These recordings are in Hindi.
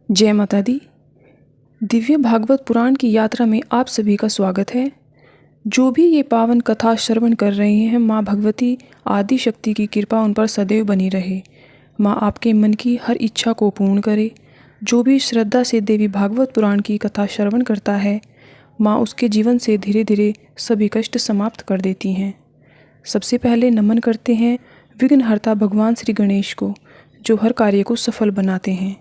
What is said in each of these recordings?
जय माता दी। दिव्य भागवत पुराण की यात्रा में आप सभी का स्वागत है। जो भी ये पावन कथा श्रवण कर रहे हैं, माँ भगवती आदि शक्ति की कृपा उन पर सदैव बनी रहे। माँ आपके मन की हर इच्छा को पूर्ण करे। जो भी श्रद्धा से देवी भागवत पुराण की कथा श्रवण करता है, माँ उसके जीवन से धीरे धीरे सभी कष्ट समाप्त कर देती हैं। सबसे पहले नमन करते हैं विघ्नहर्ता भगवान श्री गणेश को, जो हर कार्य को सफल बनाते हैं।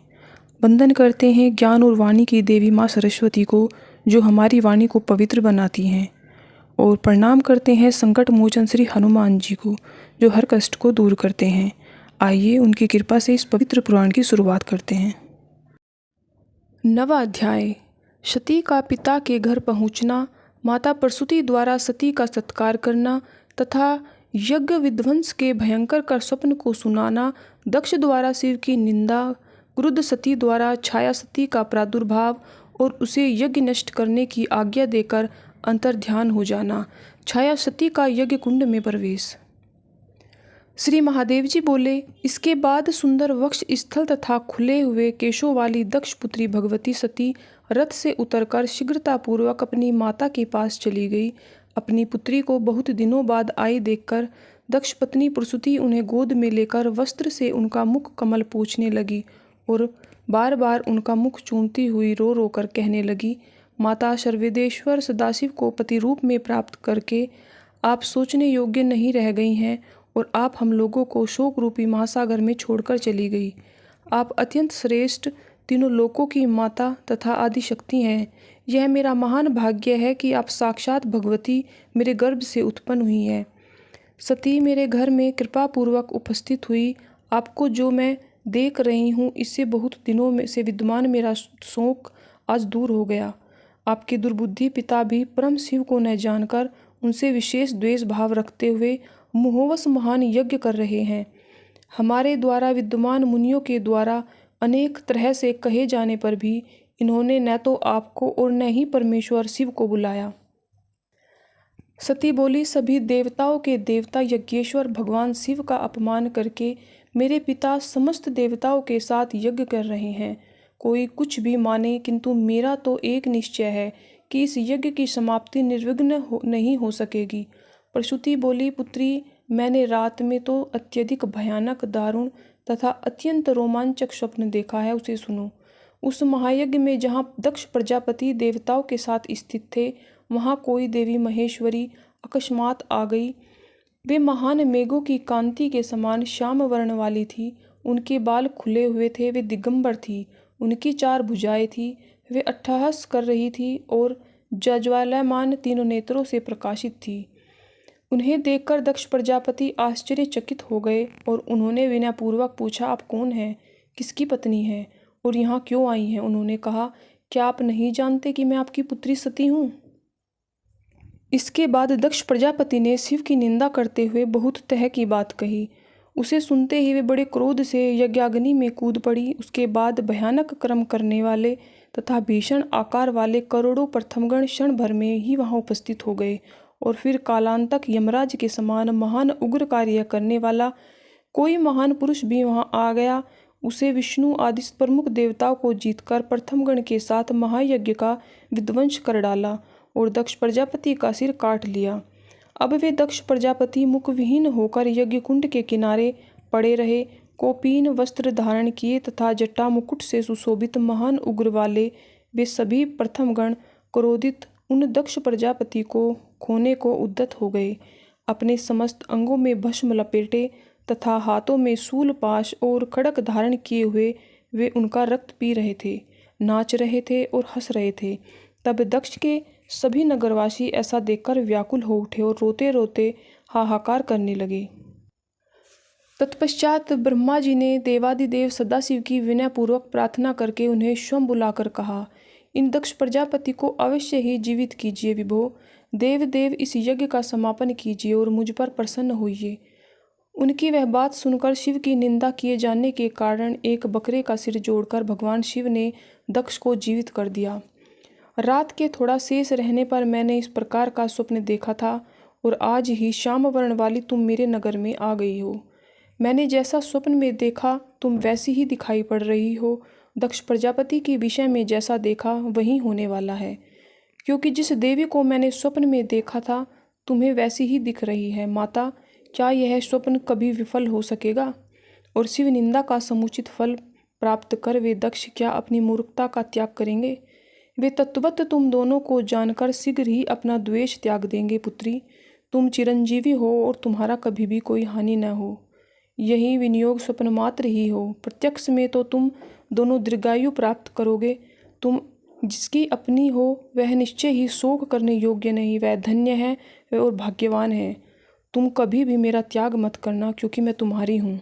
वंदन करते हैं ज्ञान और वाणी की देवी माँ सरस्वती को, जो हमारी वाणी को पवित्र बनाती हैं। और प्रणाम करते हैं संकट मोचन श्री हनुमान जी को, जो हर कष्ट को दूर करते हैं। आइए उनकी कृपा से इस पवित्र पुराण की शुरुआत करते हैं। नवा अध्याय। सती का पिता के घर पहुंचना, माता प्रसूति द्वारा सती का सत्कार करना तथा यज्ञ विध्वंस के भयंकर कर स्वप्न को सुनाना, दक्ष द्वारा शिव की निंदा, क्रुद्ध सती द्वारा छाया सती का प्रादुर्भाव और उसे यज्ञ नष्ट करने की आज्ञा देकर अंतर्ध्यान हो जाना, छाया सती का यज्ञ कुंड में प्रवेश। श्री महादेव जी बोले, इसके बाद सुंदर वक्ष स्थल तथा खुले हुए केशों वाली दक्ष पुत्री भगवती सती रथ से उतरकर शीघ्रतापूर्वक अपनी माता के पास चली गई। अपनी पुत्री को बहुत दिनों बाद आई देखकर दक्ष पत्नी प्रसूति उन्हें गोद में लेकर वस्त्र से उनका मुख कमल पोंछने लगी और बार बार उनका मुख चूमती हुई रो रो कर कहने लगी, माता सर्ववेदेश्वर सदाशिव को पति रूप में प्राप्त करके आप सोचने योग्य नहीं रह गई हैं और आप हम लोगों को शोक रूपी महासागर में छोड़कर चली गई। आप अत्यंत श्रेष्ठ तीनों लोकों की माता तथा आदि शक्ति हैं। यह मेरा महान भाग्य है कि आप साक्षात भगवती मेरे गर्भ से उत्पन्न हुई हैं। सती मेरे घर में कृपा पूर्वक उपस्थित हुई। आपको जो मैं देख रही हूँ, इससे बहुत दिनों में से विद्यमान मेरा शोक आज दूर हो गया। आपके दुर्बुद्धि पिता भी परम शिव को न जानकर उनसे विशेष द्वेष भाव रखते हुए मुहोवश महान यज्ञ कर रहे हैं। हमारे द्वारा विद्यमान मुनियों के द्वारा अनेक तरह से कहे जाने पर भी इन्होंने न तो आपको और न ही परमेश्वर शिव को बुलाया। सती बोली, सभी देवताओं के देवता यज्ञेश्वर भगवान शिव का अपमान करके मेरे पिता समस्त देवताओं के साथ यज्ञ कर रहे हैं। कोई कुछ भी माने, किंतु मेरा तो एक निश्चय है कि इस यज्ञ की समाप्ति निर्विघ्न नहीं हो सकेगी। प्रसूति बोली, पुत्री, मैंने रात में तो अत्यधिक भयानक, दारुण तथा अत्यंत रोमांचक स्वप्न देखा है, उसे सुनो। उस महायज्ञ में जहाँ दक्ष प्रजापति देवताओं के साथ स्थित थे, वहाँ कोई देवी महेश्वरी अकस्मात आ गई। वे महान मेघों की कांति के समान श्याम वर्ण वाली थी। उनके बाल खुले हुए थे, वे दिगंबर थी। उनकी 4 भुजाएं थी। वे अट्टहास कर रही थी और ज्वालायमान तीनों नेत्रों से प्रकाशित थी। उन्हें देखकर दक्ष प्रजापति आश्चर्यचकित हो गए और उन्होंने विनयपूर्वक पूछा, आप कौन हैं, किसकी पत्नी हैं और यहाँ क्यों आई हैं? उन्होंने कहा, क्या आप नहीं जानते कि मैं आपकी पुत्री सती हूँ? इसके बाद दक्ष प्रजापति ने शिव की निंदा करते हुए बहुत तरह की बात कही। उसे सुनते ही वे बड़े क्रोध से यज्ञाग्नि में कूद पड़ी। उसके बाद भयानक कर्म करने वाले तथा भीषण आकार वाले करोड़ों प्रथमगण क्षण भर में ही वहां उपस्थित हो गए और फिर कालांतक यमराज के समान महान उग्र कार्य करने वाला कोई महान पुरुष भी वहां आ गया। उसे विष्णु आदि प्रमुख देवताओं को जीतकर प्रथमगण के साथ महायज्ञ का विध्वंस कर डाला और दक्ष प्रजापति का सिर काट लिया। अब वे दक्ष प्रजापति मुखविहीन होकर यज्ञ कुंड के किनारे पड़े रहे। कोपीन वस्त्र धारण किए तथा जटा मुकुट से सुशोभित महान उग्र वाले वे सभी प्रथमगण क्रोधित उन दक्ष प्रजापति को खोने को उद्यत हो गए। अपने समस्त अंगों में भस्म लपेटे तथा हाथों में शूल, पाश और खड़ग धारण किए हुए वे उनका रक्त पी रहे थे, नाच रहे थे और हंस रहे थे। तब दक्ष के सभी नगरवासी ऐसा देखकर व्याकुल हो उठे और रोते रोते हाहाकार करने लगे। तत्पश्चात ब्रह्मा जी ने देवादिदेव सदाशिव की विनयपूर्वक प्रार्थना करके उन्हें स्वयं बुलाकर कहा, इन दक्ष प्रजापति को अवश्य ही जीवित कीजिए विभो। देव देव इस यज्ञ का समापन कीजिए और मुझ पर प्रसन्न होइए। उनकी वह बात सुनकर शिव की निंदा किए जाने के कारण एक बकरे का सिर जोड़कर भगवान शिव ने दक्ष को जीवित कर दिया। रात के थोड़ा शेष रहने पर मैंने इस प्रकार का स्वप्न देखा था और आज ही श्याम वर्ण वाली तुम मेरे नगर में आ गई हो। मैंने जैसा स्वप्न में देखा तुम वैसी ही दिखाई पड़ रही हो। दक्ष प्रजापति के विषय में जैसा देखा वही होने वाला है, क्योंकि जिस देवी को मैंने स्वप्न में देखा था तुम्हें वैसी ही दिख रही है। माता, क्या यह स्वप्न कभी विफल हो सकेगा? और शिव निंदा का समुचित फल प्राप्त कर वे दक्ष क्या अपनी मूर्खता का त्याग करेंगे? वे तत्वत तुम दोनों को जानकर शीघ्र ही अपना द्वेष त्याग देंगे। पुत्री, तुम चिरंजीवी हो और तुम्हारा कभी भी कोई हानि न हो। यही विनियोग स्वप्न मात्र ही हो। प्रत्यक्ष में तो तुम दोनों दीर्घायु प्राप्त करोगे। तुम जिसकी अपनी हो वह निश्चय ही शोक करने योग्य नहीं, वह धन्य है और भाग्यवान है। तुम कभी भी मेरा त्याग मत करना, क्योंकि मैं तुम्हारी हूँ।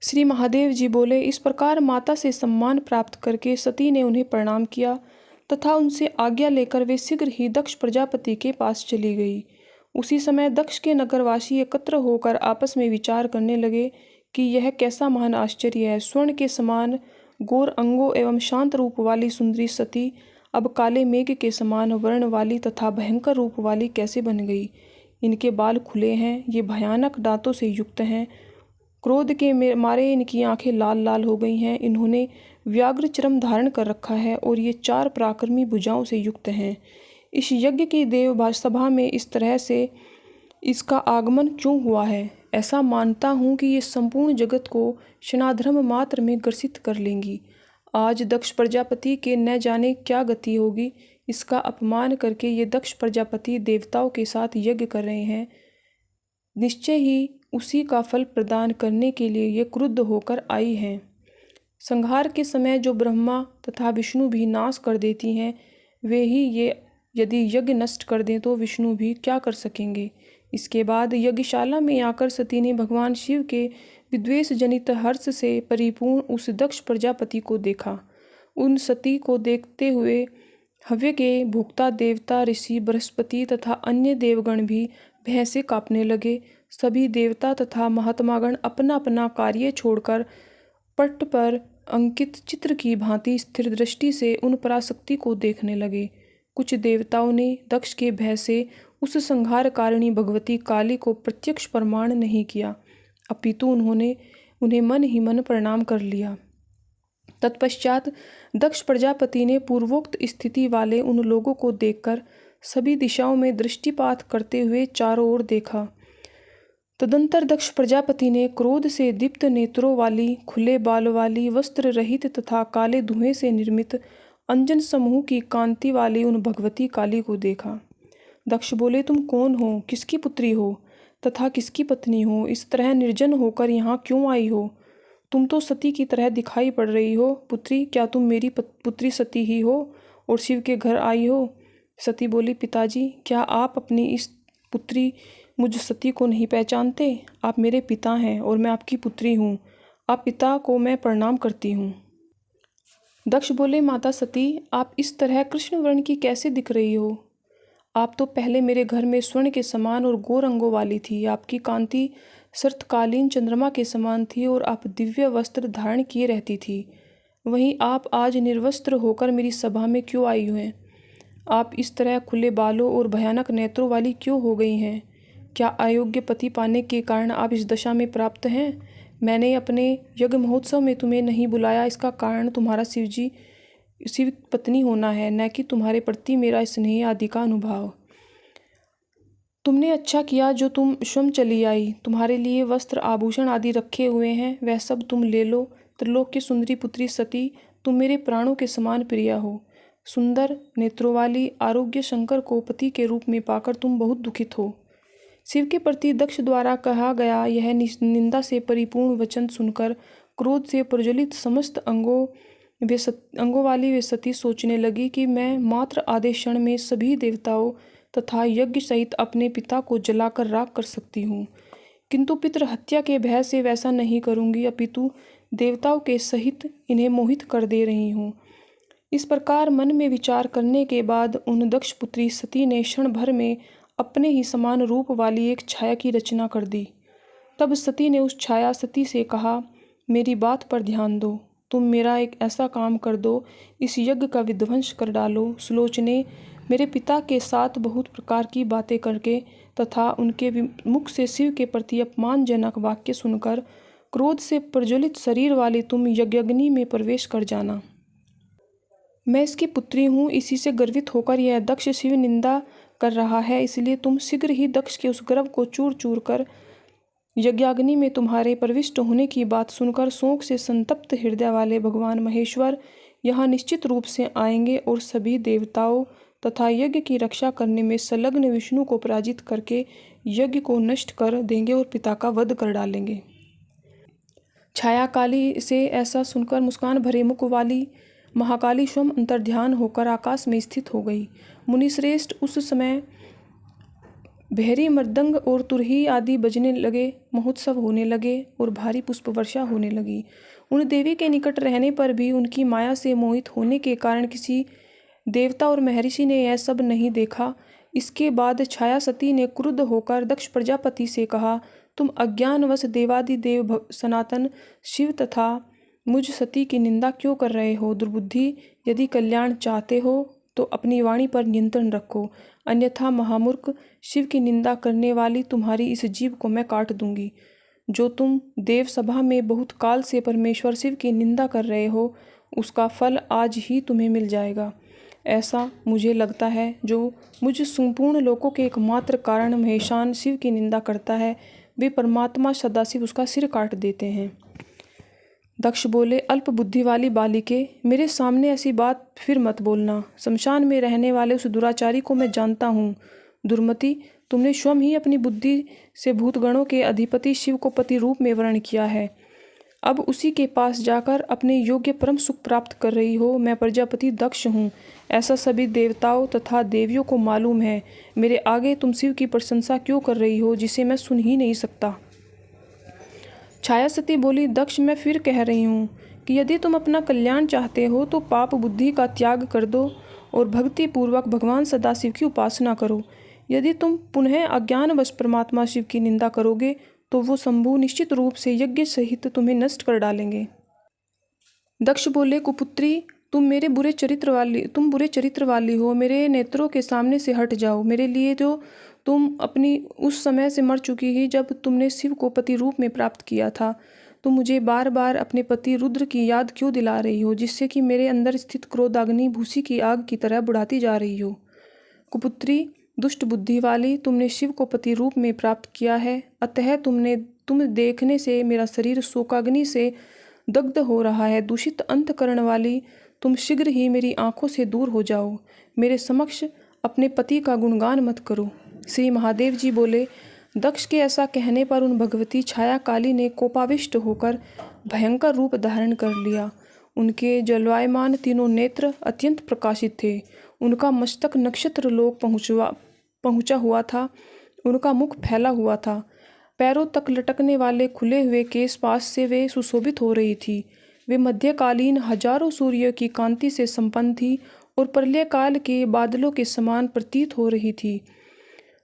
श्री महादेव जी बोले। इस प्रकार माता से सम्मान प्राप्त करके सती ने उन्हें प्रणाम किया तथा उनसे आज्ञा लेकर वे शीघ्र ही दक्ष प्रजापति के पास चली गई। उसी समय दक्ष के नगरवासी एकत्र होकर आपस में विचार करने लगे कि यह कैसा महान आश्चर्य है। स्वर्ण के समान गोर अंगों एवं शांत रूप वाली सुंदरी सती अब काले मेघ के समान वर्ण वाली तथा भयंकर रूप वाली कैसे बन गई? इनके बाल खुले हैं, ये भयानक दांतों से युक्त हैं, क्रोध के मारे इनकी आंखें लाल लाल हो गई हैं, इन्होंने व्याघ्र चर्म धारण कर रखा है और ये 4 पराक्रमी भुजाओं से युक्त हैं। इस यज्ञ की देव सभा में इस तरह से इसका आगमन क्यों हुआ है? ऐसा मानता हूँ कि ये संपूर्ण जगत को क्षणाधर्म मात्र में ग्रसित कर लेंगी। आज दक्ष प्रजापति के न जाने क्या गति होगी। इसका अपमान करके ये दक्ष प्रजापति देवताओं के साथ यज्ञ कर रहे हैं। निश्चय ही उसी का फल प्रदान करने के लिए ये क्रुद्ध होकर आई हैं। संहार के समय जो ब्रह्मा तथा विष्णु भी नाश कर देती हैं, वे ही ये यदि यज्ञ नष्ट कर दें तो विष्णु भी क्या कर सकेंगे? इसके बाद यज्ञशाला में आकर सती ने भगवान शिव के विद्वेष जनित हर्ष से परिपूर्ण उस दक्ष प्रजापति को देखा। उन सती को देखते हुए हव्य के भोक्ता देवता, ऋषि, बृहस्पति तथा अन्य देवगण भी भय से कांपने लगे। सभी देवता तथा महात्मागण अपना अपना कार्य छोड़कर पट पर अंकित चित्र की भांति स्थिर दृष्टि से उन पराशक्ति को देखने लगे। कुछ देवताओं ने दक्ष के भय से उस संहार कारिणी भगवती काली को प्रत्यक्ष प्रमाण नहीं किया, अपितु उन्होंने उन्हें मन ही मन प्रणाम कर लिया। तत्पश्चात दक्ष प्रजापति ने पूर्वोक्त स्थिति वाले उन लोगों को देखकर सभी दिशाओं में दृष्टिपात करते हुए चारों ओर देखा। तदंतर दक्ष प्रजापति ने क्रोध से दीप्त नेत्रों वाली, खुले बाल वाली, वस्त्र रहित तथा काले धुएं से निर्मित अंजन समूह की कांति वाली उन भगवती काली को देखा। दक्ष बोले, तुम कौन हो? किसकी पुत्री हो तथा किसकी पत्नी हो? इस तरह निर्जन होकर यहाँ क्यों आई हो? तुम तो सती की तरह दिखाई पड़ रही हो। पुत्री, क्या तुम मेरी पुत्री सती ही हो और शिव के घर आई हो? सती बोली, पिताजी, क्या आप अपनी इस पुत्री मुझ सती को नहीं पहचानते? आप मेरे पिता हैं और मैं आपकी पुत्री हूँ। आप पिता को मैं प्रणाम करती हूँ। दक्ष बोले, माता सती, आप इस तरह कृष्ण वर्ण की कैसे दिख रही हो? आप तो पहले मेरे घर में स्वर्ण के समान और गोर अंगों वाली थी। आपकी कांति शरतकालीन चंद्रमा के समान थी और आप दिव्य वस्त्र धारण किए रहती थी। वहीं आप आज निर्वस्त्र होकर मेरी सभा में क्यों आई हैं? आप इस तरह खुले बालों और भयानक नेत्रों वाली क्यों हो गई हैं? क्या अयोग्य पति पाने के कारण आप इस दशा में प्राप्त हैं? मैंने अपने यज्ञ महोत्सव में तुम्हें नहीं बुलाया, इसका कारण तुम्हारा शिव पत्नी होना है, न कि तुम्हारे प्रति मेरा स्नेह आदि का अनुभव। तुमने अच्छा किया जो तुम स्वयं चली आई। तुम्हारे लिए वस्त्र आभूषण आदि रखे हुए हैं, वह सब तुम ले लो। त्रिलोक की सुंदरी पुत्री सती, तुम मेरे प्राणों के समान प्रिय हो। सुंदर नेत्रों वाली आरोग्य शंकर को पति के रूप में पाकर तुम बहुत दुखित हो। शिव के प्रति दक्ष द्वारा कहा गया यह निंदा से परिपूर्ण वचन सुनकर क्रोध से प्रज्वलित समस्त अंगों वाली वे सती सोचने लगी कि मैं मात्र आधे क्षण में सभी देवताओं तथा यज्ञ सहित अपने पिता को जलाकर राख कर सकती हूँ, किंतु पितृ हत्या के भय से वैसा नहीं करूँगी, अपितु देवताओं के सहित इन्हें मोहित कर दे रही हूँ। इस प्रकार मन में विचार करने के बाद उन दक्ष पुत्री सती ने क्षण भर में अपने ही समान रूप वाली एक छाया की रचना कर दी। तब सती ने उस छाया सती से कहा, मेरी बात पर ध्यान दो। तुम मेरा एक ऐसा काम कर दो, इस यज्ञ का विध्वंस कर डालो। सुलोचने, मेरे पिता के साथ बहुत प्रकार की बातें करके तथा उनके मुख से शिव के प्रति अपमानजनक वाक्य सुनकर क्रोध से प्रज्वलित शरीर वाली तुम यज्ञाग्नि में प्रवेश कर जाना। मैं इसकी पुत्री हूँ, इसी से गर्वित होकर यह दक्ष शिव निंदा कर रहा है, इसलिए तुम शीघ्र ही दक्ष के उस गर्व को चूर चूर कर यज्ञाग्नि में तुम्हारे प्रविष्ट होने की बात सुनकर शोक से संतप्त हृदय वाले भगवान महेश्वर यहाँ निश्चित रूप से आएंगे और सभी देवताओं तथा यज्ञ की रक्षा करने में संलग्न विष्णु को पराजित करके यज्ञ को नष्ट कर देंगे और पिता का वध कर डालेंगे। छाया काली से ऐसा सुनकर मुस्कान भरे मुख वाली महाकाली स्वयं अंतर्ध्यान होकर आकाश में स्थित हो गई। मुनिश्रेष्ठ, उस समय बहरी मृदंग और तुरही आदि बजने लगे, महोत्सव होने लगे और भारी पुष्प वर्षा होने लगी। उन देवी के निकट रहने पर भी उनकी माया से मोहित होने के कारण किसी देवता और महर्षि ने यह सब नहीं देखा। इसके बाद छाया सती ने क्रुद्ध होकर दक्ष प्रजापति से कहा, तुम अज्ञानवश देवादिदेव सनातन शिव तथा मुझ सती की निंदा क्यों कर रहे हो? दुर्बुद्धि, यदि कल्याण चाहते हो तो अपनी वाणी पर नियंत्रण रखो, अन्यथा महामूर्ख, शिव की निंदा करने वाली तुम्हारी इस जीभ को मैं काट दूंगी। जो तुम देव सभा में बहुत काल से परमेश्वर शिव की निंदा कर रहे हो, उसका फल आज ही तुम्हें मिल जाएगा। ऐसा मुझे लगता है, जो मुझ संपूर्ण लोकों के एकमात्र कारण महेशान शिव की निंदा करता है, वे परमात्मा सदाशिव उसका सिर काट देते हैं। दक्ष बोले, अल्प बुद्धि वाली बालिके, मेरे सामने ऐसी बात फिर मत बोलना। शमशान में रहने वाले उस दुराचारी को मैं जानता हूँ। दुर्मति, तुमने स्वयं ही अपनी बुद्धि से भूतगणों के अधिपति शिव को पति रूप में वर्ण किया है। अब उसी के पास जाकर अपने योग्य परम सुख प्राप्त कर रही हो। मैं प्रजापति दक्ष हूँ, ऐसा सभी देवताओं तथा देवियों को मालूम है। मेरे आगे तुम शिव की प्रशंसा क्यों कर रही हो, जिसे मैं सुन ही नहीं सकता। छाया सती बोली, दक्ष, मैं फिर कह रही हूँ कि यदि तुम अपना कल्याण चाहते हो तो पाप बुद्धि का त्याग कर दो और भक्ति पूर्वक भगवान सदाशिव की उपासना करो। यदि तुम पुनः अज्ञानवश परमात्मा शिव की निंदा करोगे तो वो शंभु निश्चित रूप से यज्ञ सहित तुम्हें नष्ट कर डालेंगे। दक्ष बोले, कुपुत्री, तुम बुरे चरित्र वाली हो। मेरे नेत्रों के सामने से हट जाओ। मेरे लिए जो तुम अपनी उस समय से मर चुकी ही जब तुमने शिव को पति रूप में प्राप्त किया था। तुम मुझे बार बार अपने पति रुद्र की याद क्यों दिला रही हो, जिससे कि मेरे अंदर स्थित क्रोधाग्नि भूसी की आग की तरह बुढ़ाती जा रही हो। कुपुत्री, दुष्ट बुद्धि वाली, तुमने शिव को पति रूप में प्राप्त किया है, अतः तुम देखने से मेरा शरीर शोकाग्नि से दग्ध हो रहा है। दूषित अंतकरण वाली, तुम शीघ्र ही मेरी आंखों से दूर हो जाओ। मेरे समक्ष अपने पति का गुणगान मत करो। श्री महादेव जी बोले, दक्ष के ऐसा कहने पर उन भगवती छाया काली ने कोपाविष्ट होकर भयंकर रूप धारण कर लिया। उनके जलवायमान तीनों नेत्र अत्यंत प्रकाशित थे। उनका मस्तक नक्षत्र लोक पहुंचा हुआ था। उनका मुख फैला हुआ था। पैरों तक लटकने वाले खुले हुए केश पास से वे सुशोभित हो रही थी। वे मध्यकालीन हजारों सूर्यों की कांति से संपन्न थी और प्रलय काल के बादलों के समान प्रतीत हो रही थी।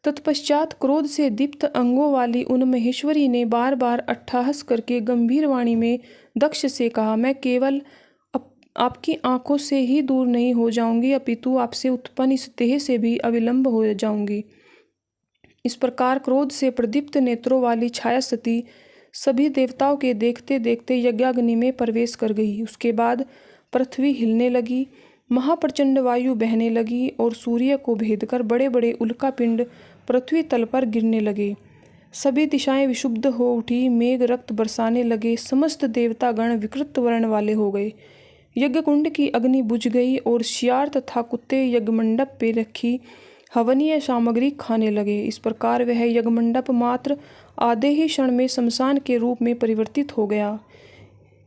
तत्पश्चात क्रोध से दीप्त अंगों वाली उन महेश्वरी ने बार बार अट्टहास करके गंभीर वाणी में दक्ष से कहा, मैं केवल आपकी आंखों से ही दूर नहीं हो जाऊंगी, अपितु आपसे उत्पन्न इस देह से भी अविलंब हो जाऊंगी। इस प्रकार क्रोध से प्रदीप्त नेत्रों वाली छाया सती सभी देवताओं के देखते देखते यज्ञाग्नि में प्रवेश कर गई। उसके बाद पृथ्वी हिलने लगी, महाप्रचंड वायु बहने लगी और सूर्य को भेदकर बड़े बड़े उल्का पिंड पृथ्वी तल पर गिरने लगे। सभी दिशाएं विशुद्ध हो उठी, मेघ रक्त बरसाने लगे, समस्त देवता गण विकृत वर्ण वाले हो गए। यज्ञ कुंड की अग्नि बुझ गई और शियार तथा कुत्ते यज्ञ मंडप पे रखी हवनीय सामग्री खाने लगे। इस प्रकार वह यज्ञ मंडप मात्र आधे ही क्षण में शमशान के रूप में परिवर्तित हो गया।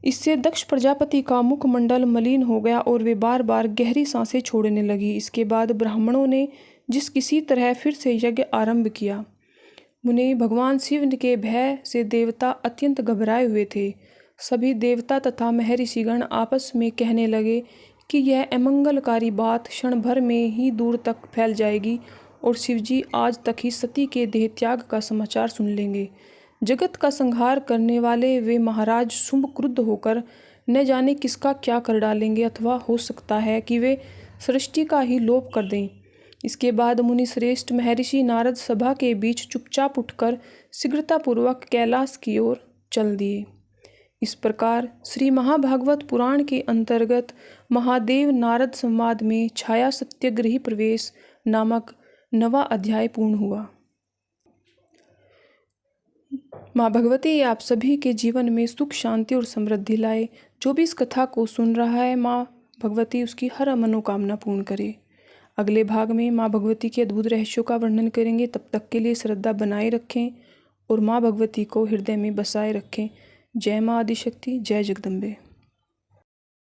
इससे दक्ष प्रजापति का मुखमंडल मलिन हो गया और वे बार बार गहरी सांसें छोड़ने लगी। इसके बाद ब्राह्मणों ने जिस किसी तरह फिर से यज्ञ आरंभ किया। मुनि, भगवान शिव के भय से देवता अत्यंत घबराए हुए थे। सभी देवता तथा महर्षिगण आपस में कहने लगे कि यह अमंगलकारी बात क्षण भर में ही दूर तक फैल जाएगी और शिवजी आज तक ही सती के देह त्याग का समाचार सुन लेंगे। जगत का संहार करने वाले वे महाराज शुंभ क्रुद्ध होकर न जाने किसका क्या कर डालेंगे, अथवा हो सकता है कि वे सृष्टि का ही लोप कर दें। इसके बाद मुनि श्रेष्ठ महर्षि नारद सभा के बीच चुपचाप उठकर शीघ्रतापूर्वक कैलाश की ओर चल दिए। इस प्रकार श्री महाभागवत पुराण के अंतर्गत महादेव नारद संवाद में छाया सत्यगृही प्रवेश नामक नवा अध्याय पूर्ण हुआ। माँ भगवती आप सभी के जीवन में सुख, शांति और समृद्धि लाए। जो भी इस कथा को सुन रहा है, माँ भगवती उसकी हर मनोकामना पूर्ण करे। अगले भाग में माँ भगवती के अद्भुत रहस्यों का वर्णन करेंगे। तब तक के लिए श्रद्धा बनाए रखें और माँ भगवती को हृदय में बसाए रखें। जय माँ आदिशक्ति, जय जगदम्बे।